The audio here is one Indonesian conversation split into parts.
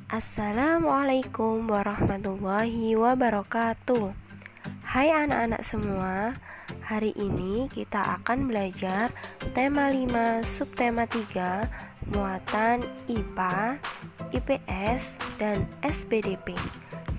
Assalamualaikum warahmatullahi wabarakatuh. Hai anak-anak semua, hari ini kita akan belajar tema 5 subtema 3 muatan IPA, IPS, dan SPDP.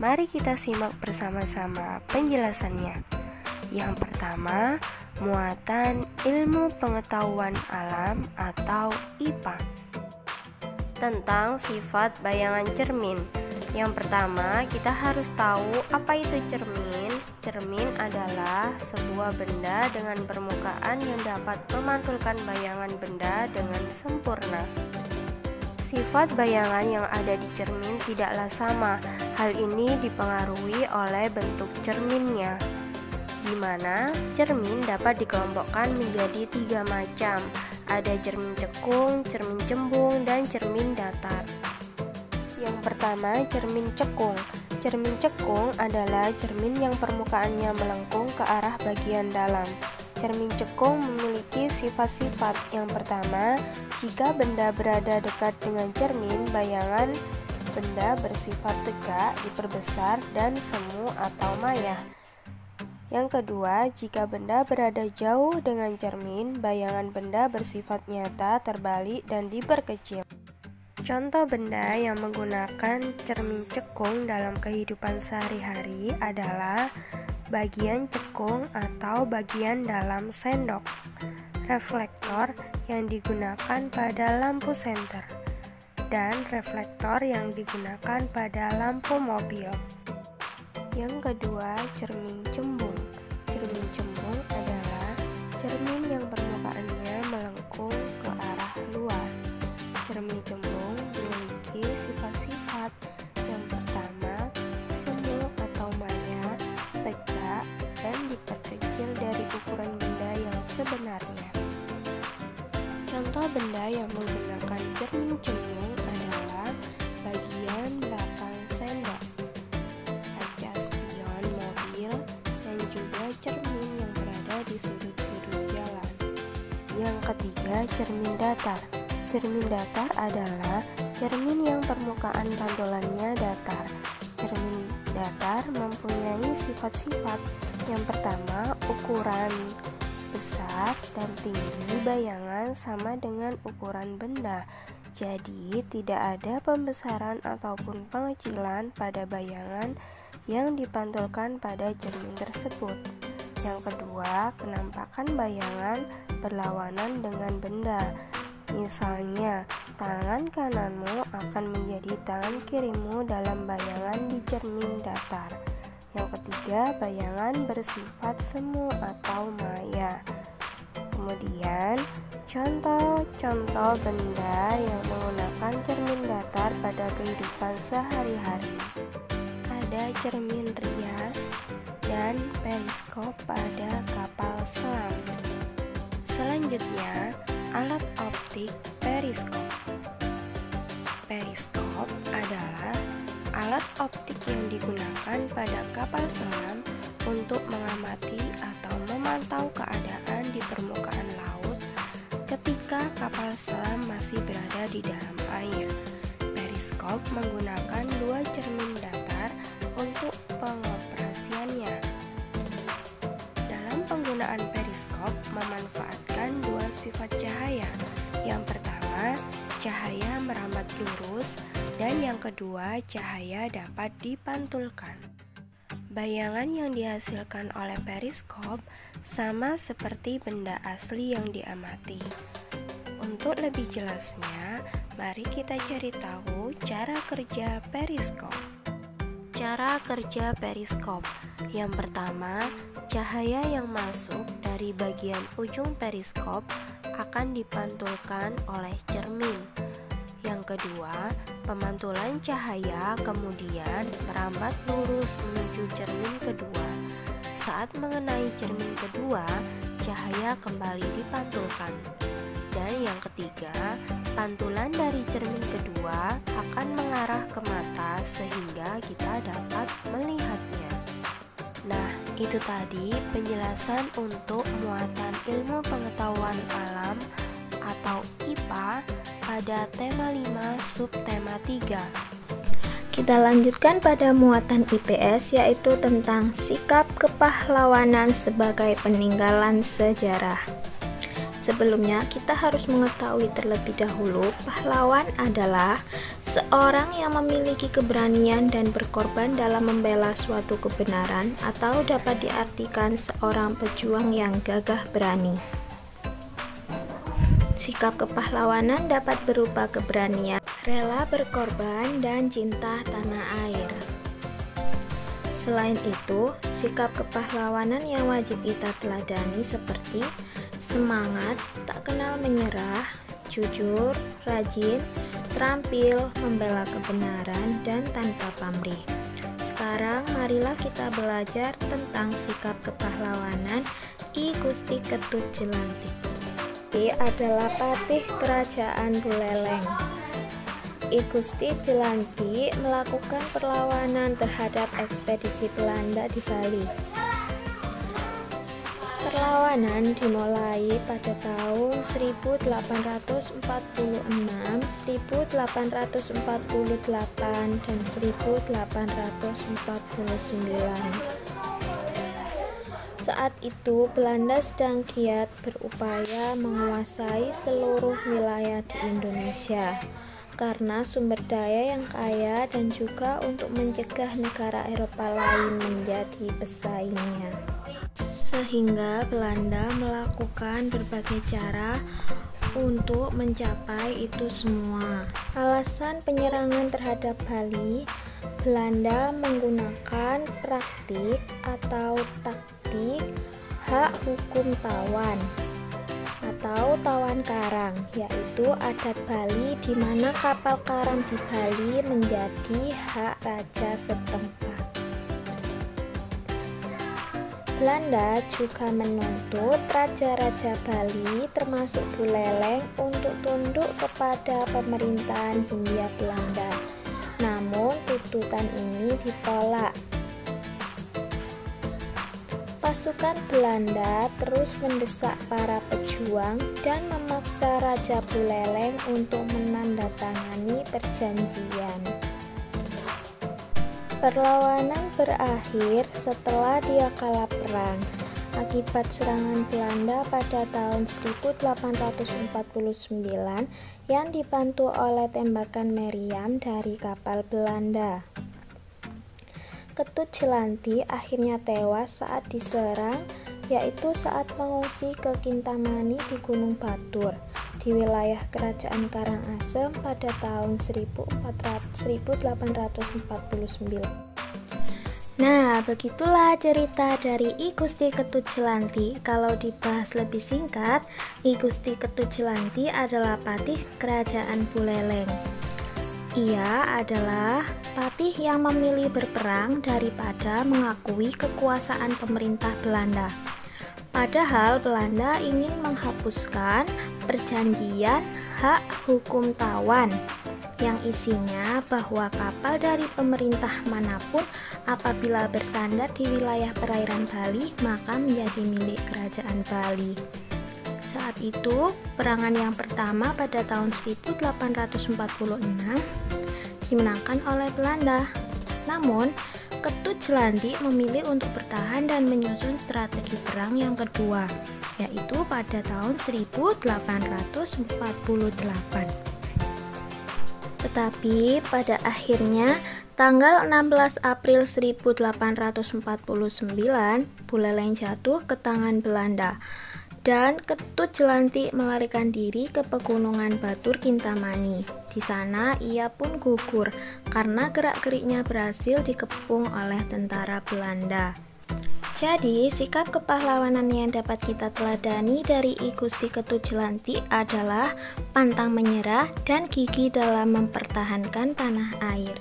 Mari kita simak bersama-sama penjelasannya. Yang pertama, muatan ilmu pengetahuan alam atau IPA. Tentang sifat bayangan cermin. Yang pertama, kita harus tahu apa itu cermin. Cermin adalah sebuah benda dengan permukaan yang dapat memantulkan bayangan benda dengan sempurna. Sifat bayangan yang ada di cermin tidaklah sama. Hal ini dipengaruhi oleh bentuk cerminnya, di mana cermin dapat dikelompokkan menjadi 3 macam. Ada cermin cekung, cermin cembung, dan cermin datar. Yang pertama, cermin cekung. Cermin cekung adalah cermin yang permukaannya melengkung ke arah bagian dalam. Cermin cekung memiliki sifat-sifat. Yang pertama, jika benda berada dekat dengan cermin, bayangan benda bersifat tegak, diperbesar, dan semu atau maya. Yang kedua, jika benda berada jauh dengan cermin, bayangan benda bersifat nyata, terbalik, dan diperkecil. Contoh benda yang menggunakan cermin cekung dalam kehidupan sehari-hari adalah bagian cekung atau bagian dalam sendok, reflektor yang digunakan pada lampu senter, dan reflektor yang digunakan pada lampu mobil. Yang kedua, cermin cembung. Cermin cembung adalah cermin yang permukaannya melengkung ke arah luar. Cermin cembung memiliki sifat-sifat. Yang pertama, semu atau maya, tegak, dan diperkecil dari ukuran benda yang sebenarnya. Contoh benda yang menggunakan cermin cembung adalah bagian belakang sendok, kaca spion mobil, dan juga cermin yang berada di sudut-sudut jalan. Yang ketiga, cermin datar. Cermin datar adalah cermin yang permukaan pantulannya datar. Cermin datar mempunyai sifat-sifat. Yang pertama, ukuran besar dan tinggi bayangan sama dengan ukuran benda. Jadi, tidak ada pembesaran ataupun pengecilan pada bayangan yang dipantulkan pada cermin tersebut. Yang kedua, penampakan bayangan berlawanan dengan benda. Misalnya, tangan kananmu akan menjadi tangan kirimu dalam bayangan di cermin datar. Yang ketiga, bayangan bersifat semu atau maya. Kemudian, contoh-contoh benda yang menggunakan cermin datar pada kehidupan sehari-hari. Ada cermin rias dan periskop pada kapal selam. Selanjutnya, alat optik periskop. Periskop adalah alat optik yang digunakan pada kapal selam untuk mengamati atau memantau keadaan di permukaan laut ketika kapal selam masih berada di dalam air. Periskop menggunakan 2 cermin datar untuk pengoperasiannya. Dalam penggunaan periskop memanfaatkan 2 sifat cahaya. Yang pertama, cahaya merambat lurus, dan yang kedua, cahaya dapat dipantulkan. Bayangan yang dihasilkan oleh periskop sama seperti benda asli yang diamati. Untuk lebih jelasnya, mari kita cari tahu cara kerja periskop. Cara kerja periskop. Yang pertama, cahaya yang masuk dari bagian ujung periskop akan dipantulkan oleh cermin. Yang kedua, pemantulan cahaya kemudian merambat lurus menuju cermin kedua. Saat mengenai cermin kedua, cahaya kembali dipantulkan. Dan yang ketiga, pantulan dari cermin kedua akan mengarah ke mata sehingga kita dapat melihatnya. Nah, itu tadi penjelasan untuk muatan ilmu pengetahuan alam atau IPA pada tema 5 subtema 3. Kita lanjutkan pada muatan IPS, yaitu tentang sikap kepahlawanan sebagai peninggalan sejarah. Sebelumnya, kita harus mengetahui terlebih dahulu, pahlawan adalah seorang yang memiliki keberanian dan berkorban dalam membela suatu kebenaran, atau dapat diartikan seorang pejuang yang gagah berani. Sikap kepahlawanan dapat berupa keberanian, rela berkorban, dan cinta tanah air. Selain itu, sikap kepahlawanan yang wajib kita teladani seperti semangat, tak kenal menyerah, jujur, rajin, terampil, membela kebenaran, dan tanpa pamrih. Sekarang marilah kita belajar tentang sikap kepahlawanan I Gusti Ketut Jelantik. Adalah patih kerajaan Buleleng. I Gusti Jelantik melakukan perlawanan terhadap ekspedisi Belanda di Bali. Perlawanan dimulai pada tahun 1846, 1848, dan 1849. Saat itu Belanda sedang giat berupaya menguasai seluruh wilayah di Indonesia karena sumber daya yang kaya dan juga untuk mencegah negara Eropa lain menjadi pesaingnya. Sehingga Belanda melakukan berbagai cara untuk mencapai itu semua. Alasan penyerangan terhadap Bali, Belanda menggunakan praktik atau taktik hak hukum tawan atau tawan karang, yaitu adat Bali di mana kapal karang di Bali menjadi hak raja setempat. Belanda juga menuntut raja-raja Bali termasuk Buleleng untuk tunduk kepada pemerintahan Hindia Belanda. Namun tuntutan ini ditolak. Pasukan Belanda terus mendesak para pejuang dan memaksa Raja Buleleng untuk menandatangani perjanjian. Perlawanan berakhir setelah dia kalah perang akibat serangan Belanda pada tahun 1849 yang dibantu oleh tembakan meriam dari kapal Belanda. Ketut Jelantik akhirnya tewas saat diserang, yaitu saat mengungsi ke Kintamani di Gunung Batur di wilayah Kerajaan Karangasem pada tahun 1849. Nah, begitulah cerita dari I Gusti Ketut Jelantik. Kalau dibahas lebih singkat, I Gusti Ketut Jelantik adalah patih kerajaan Buleleng. Ia adalah patih yang memilih berperang daripada mengakui kekuasaan pemerintah Belanda. Padahal Belanda ingin menghapuskan perjanjian hak hukum tawan yang isinya bahwa kapal dari pemerintah manapun apabila bersandar di wilayah perairan Bali maka menjadi milik kerajaan Bali. Saat itu, perangan yang pertama pada tahun 1846 dimenangkan oleh Belanda. Namun, Ketut Jelantik memilih untuk bertahan dan menyusun strategi perang yang kedua, yaitu pada tahun 1848. Tetapi pada akhirnya tanggal 16 April 1849 Buleleng jatuh ke tangan Belanda dan Ketut Jelantik melarikan diri ke pegunungan Batur Kintamani. Di sana ia pun gugur karena gerak-geriknya berhasil dikepung oleh tentara Belanda. Jadi, sikap kepahlawanan yang dapat kita teladani dari I Gusti Ketut Jelantik adalah pantang menyerah dan gigih dalam mempertahankan tanah air.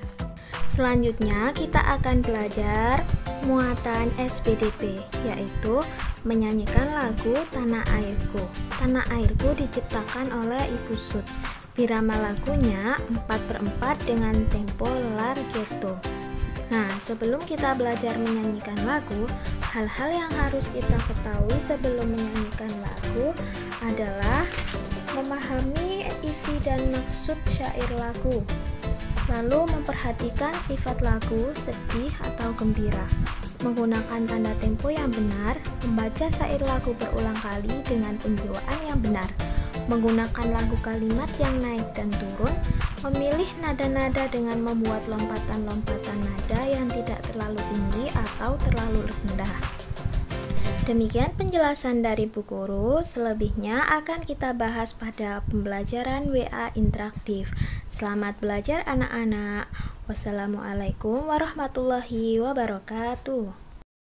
Selanjutnya, kita akan belajar muatan SPDP, yaitu menyanyikan lagu Tanah Airku. Tanah Airku diciptakan oleh Ibu Sud. Birama lagunya 4/4 dengan tempo larghetto. Nah, sebelum kita belajar menyanyikan lagu, hal-hal yang harus kita ketahui sebelum menyanyikan lagu adalah memahami isi dan maksud syair lagu. Lalu memperhatikan sifat lagu, sedih atau gembira. Menggunakan tanda tempo yang benar, membaca syair lagu berulang kali dengan penjiwaan yang benar. Menggunakan lagu kalimat yang naik dan turun, memilih nada-nada dengan membuat lompatan-lompatan nada yang tidak terlalu tinggi atau terlalu rendah. Demikian penjelasan dari Bu Guru, selebihnya akan kita bahas pada pembelajaran WA interaktif. Selamat belajar anak-anak. Wassalamualaikum warahmatullahi wabarakatuh.